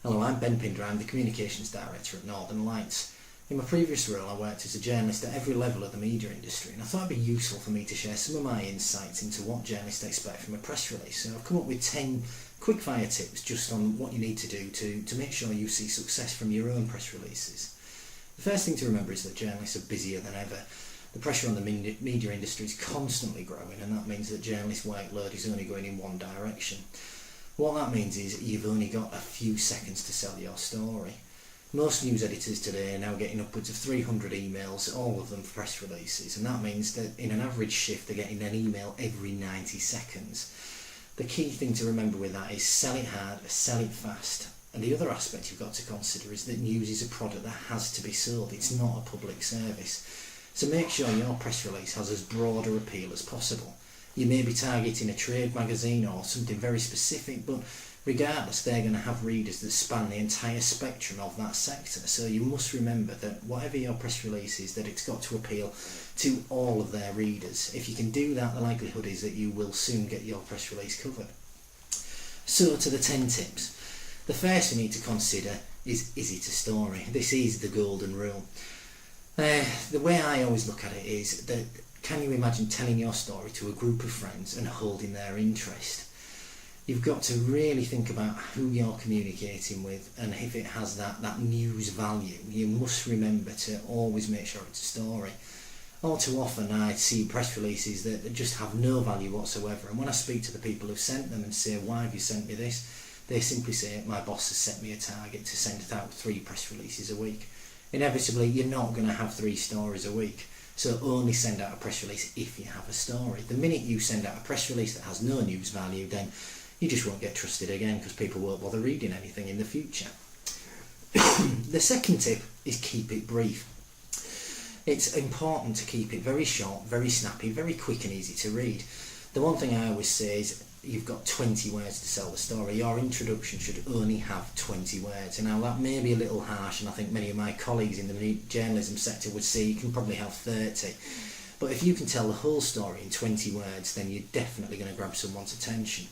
Hello, I'm Ben Pindar, I'm the Communications Director at Northern Lights. In my previous role I worked as a journalist at every level of the media industry, and I thought it'd be useful for me to share some of my insights into what journalists expect from a press release. So I've come up with 10 quick fire tips just on what you need to do to make sure you see success from your own press releases. The first thing to remember is that journalists are busier than ever. The pressure on the media industry is constantly growing, and that means that journalists' workload is only going in one direction. What that means is you've only got a few seconds to sell your story. Most news editors today are now getting upwards of 300 emails, all of them for press releases, and that means that in an average shift they're getting an email every 90 seconds. The key thing to remember with that is sell it hard, sell it fast. And the other aspect you've got to consider is that news is a product that has to be sold. It's not a public service. So make sure your press release has as broad a appeal as possible. You may be targeting a trade magazine or something very specific, but regardless, they're going to have readers that span the entire spectrum of that sector. So you must remember that whatever your press release is, that it's got to appeal to all of their readers. If you can do that, the likelihood is that you will soon get your press release covered. So to the 10 tips. The first you need to consider is it a story? This is the golden rule. The way I always look at it is that can you imagine telling your story to a group of friends and holding their interest? You've got to really think about who you're communicating with and if it has that news value. You must remember to always make sure it's a story. All too often I see press releases that just have no value whatsoever, and when I speak to the people who've sent them and say, why have you sent me this? They simply say, my boss has set me a target to send out 3 press releases a week. Inevitably, you're not going to have 3 stories a week. So only send out a press release if you have a story. The minute you send out a press release that has no news value, then you just won't get trusted again because people won't bother reading anything in the future. The second tip is keep it brief. It's important to keep it very short, very snappy, very quick and easy to read. The one thing I always say is you've got 20 words to sell the story. Your introduction should only have 20 words. And now that may be a little harsh, and I think many of my colleagues in the journalism sector would say you can probably have 30. But if you can tell the whole story in 20 words, then you're definitely going to grab someone's attention.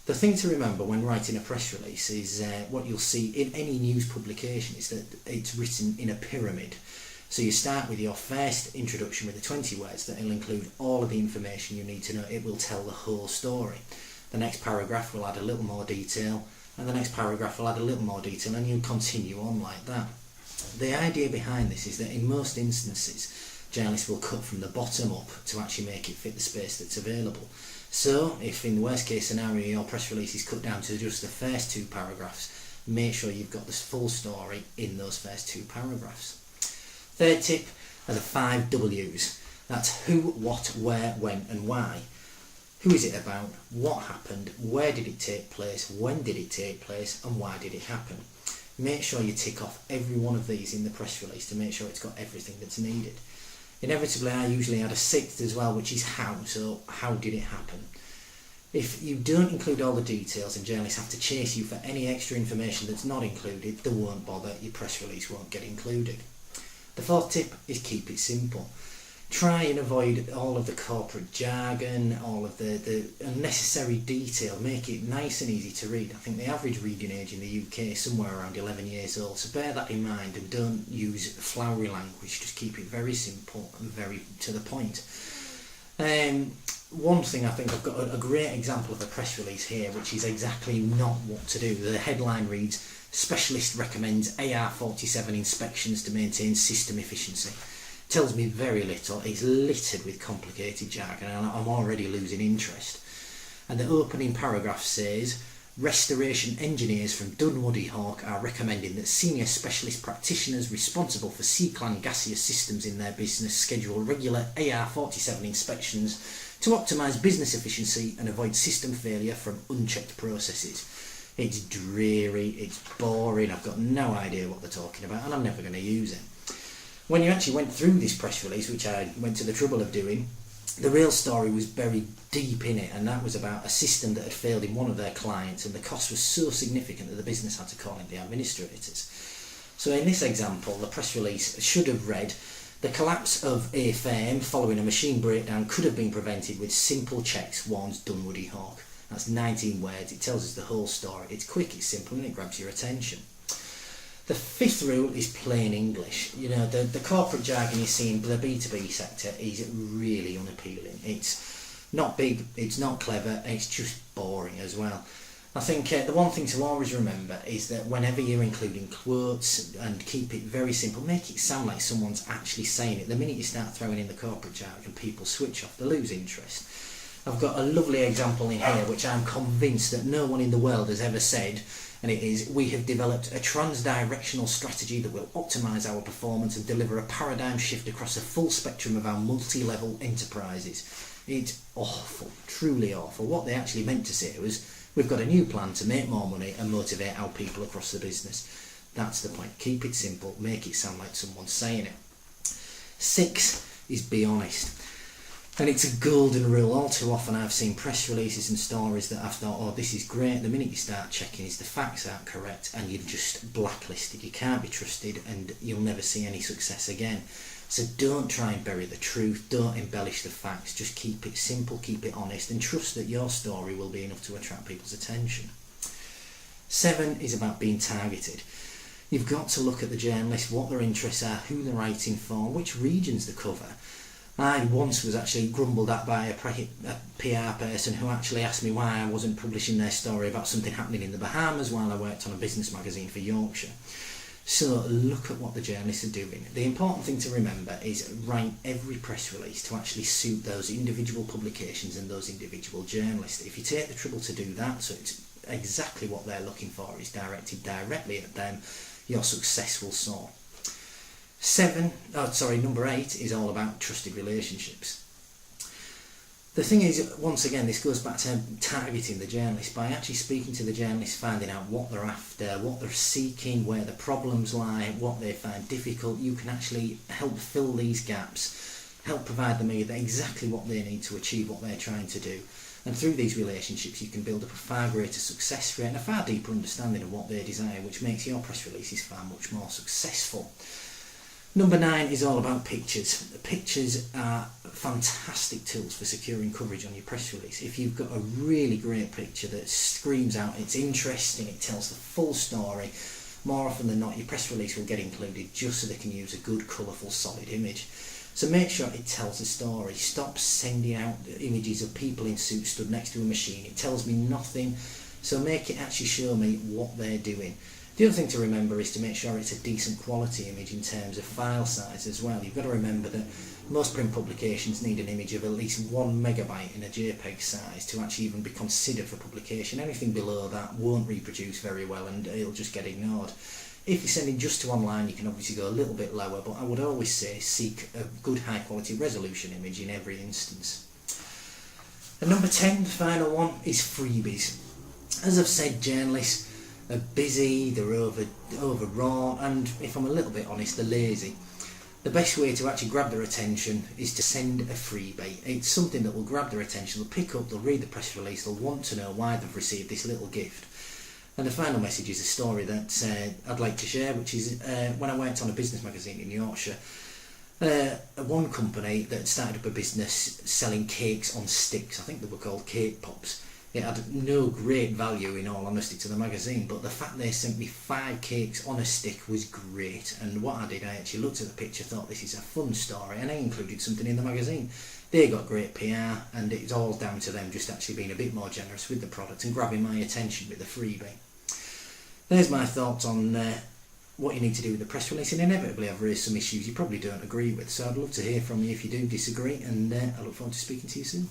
The thing to remember when writing a press release is what you'll see in any news publication is that it's written in a pyramid. So you start with your first introduction with the 20 words that will include all of the information you need to know. It will tell the whole story. The next paragraph will add a little more detail, and the next paragraph will add a little more detail, and you'll continue on like that. The idea behind this is that in most instances, journalists will cut from the bottom up to actually make it fit the space that's available. So if in the worst case scenario your press release is cut down to just the first 2 paragraphs, make sure you've got the full story in those first 2 paragraphs. Third tip are the 5 W's. That's who, what, where, when and why. Who is it about? What happened? Where did it take place? When did it take place? And why did it happen? Make sure you tick off every one of these in the press release to make sure it's got everything that's needed. Inevitably I usually add a 6th as well, which is how. So how did it happen? If you don't include all the details and journalists have to chase you for any extra information that's not included, they won't bother, your press release won't get included. The 4th tip is keep it simple. Try and avoid all of the corporate jargon, all of the unnecessary detail. Make it nice and easy to read. I think the average reading age in the UK is somewhere around 11 years old, so bear that in mind and don't use flowery language. Just keep it very simple and very to the point. One thing, I think I've got a great example of a press release here, which is exactly not what to do. The headline reads, "Specialist recommends AR-47 inspections to maintain system efficiency." Tells me very little. It's littered with complicated jargon and I'm already losing interest. And the opening paragraph says, "Restoration engineers from Dunwoody Hawk are recommending that senior specialist practitioners responsible for C-clan gaseous systems in their business schedule regular AR-47 inspections to optimise business efficiency and avoid system failure from unchecked processes." It's dreary, it's boring, I've got no idea what they're talking about, and I'm never going to use it. When you actually went through this press release, which I went to the trouble of doing, the real story was buried deep in it, and that was about a system that had failed in one of their clients, and the cost was so significant that the business had to call in the administrators. So in this example, the press release should have read, "The collapse of a firm following a machine breakdown could have been prevented with simple checks," warns Dunwoody Hawk. That's 19 words. It tells us the whole story. It's quick, it's simple, and it grabs your attention. The fifth rule is plain English. You know, the corporate jargon you see in the B2B sector is really unappealing. It's not big, it's not clever, it's just boring as well. I think the one thing to always remember is that whenever you're including quotes, and keep it very simple, make it sound like someone's actually saying it. The minute you start throwing in the corporate jargon, people switch off, they lose interest. I've got a lovely example in here which I'm convinced that no one in the world has ever said, and it is: we have developed a trans-directional strategy that will optimise our performance and deliver a paradigm shift across a full spectrum of our multi-level enterprises. It's awful, truly awful. What they actually meant to say was, we've got a new plan to make more money and motivate our people across the business. That's the point. Keep it simple, make it sound like someone's saying it. 6 is be honest. And it's a golden rule. All too often I've seen press releases and stories that I've thought, oh, this is great. The minute you start checking is the facts aren't correct, and you're just blacklisted. You can't be trusted, and you'll never see any success again. So don't try and bury the truth, don't embellish the facts, just keep it simple, keep it honest, and trust that your story will be enough to attract people's attention. 7 is about being targeted. You've got to look at the journalists, what their interests are, who they're writing for, which regions they cover. I once was actually grumbled at by a PR person who actually asked me why I wasn't publishing their story about something happening in the Bahamas while I worked on a business magazine for Yorkshire. So look at what the journalists are doing. The important thing to remember is write every press release to actually suit those individual publications and those individual journalists. If you take the trouble to do that, so it's exactly what they're looking for is directed directly at them, your success will soar. Number 8 is all about trusted relationships. The thing is, once again, this goes back to targeting the journalist. By actually speaking to the journalist, finding out what they're after, what they're seeking, where the problems lie, what they find difficult, you can actually help fill these gaps, help provide them with exactly what they need to achieve what they're trying to do. And through these relationships you can build up a far greater success rate and a far deeper understanding of what they desire, which makes your press releases far much more successful. Number 9 is all about pictures. Pictures are fantastic tools for securing coverage on your press release. If you've got a really great picture that screams out, it's interesting, it tells the full story, more often than not your press release will get included just so they can use a good, colourful, solid image. So make sure it tells the story. Stop sending out images of people in suits stood next to a machine. It tells me nothing, so make it actually show me what they're doing. The other thing to remember is to make sure it's a decent quality image in terms of file size as well. You've got to remember that most print publications need an image of at least 1 megabyte in a JPEG size to actually even be considered for publication. Anything below that won't reproduce very well and it'll just get ignored. If you're sending just to online, you can obviously go a little bit lower, but I would always say seek a good high quality resolution image in every instance. And number 10, the final one, is freebies. As I've said, journalists are busy, they're overwrought, and if I'm a little bit honest, they're lazy. The best way to actually grab their attention is to send a freebie. It's something that will grab their attention, they'll pick up, they'll read the press release, they'll want to know why they've received this little gift. And the final message is a story that I'd like to share, which is when I worked on a business magazine in Yorkshire, one company that started up a business selling cakes on sticks. I think they were called cake pops. It had no great value, in all honesty, to the magazine, but the fact they sent me 5 cakes on a stick was great. And what I did, I actually looked at the picture, thought this is a fun story, and I included something in the magazine. They got great PR, and it's all down to them just actually being a bit more generous with the product and grabbing my attention with the freebie. There's my thoughts on what you need to do with the press release, and inevitably I've raised some issues you probably don't agree with, so I'd love to hear from you if you do disagree, and I look forward to speaking to you soon.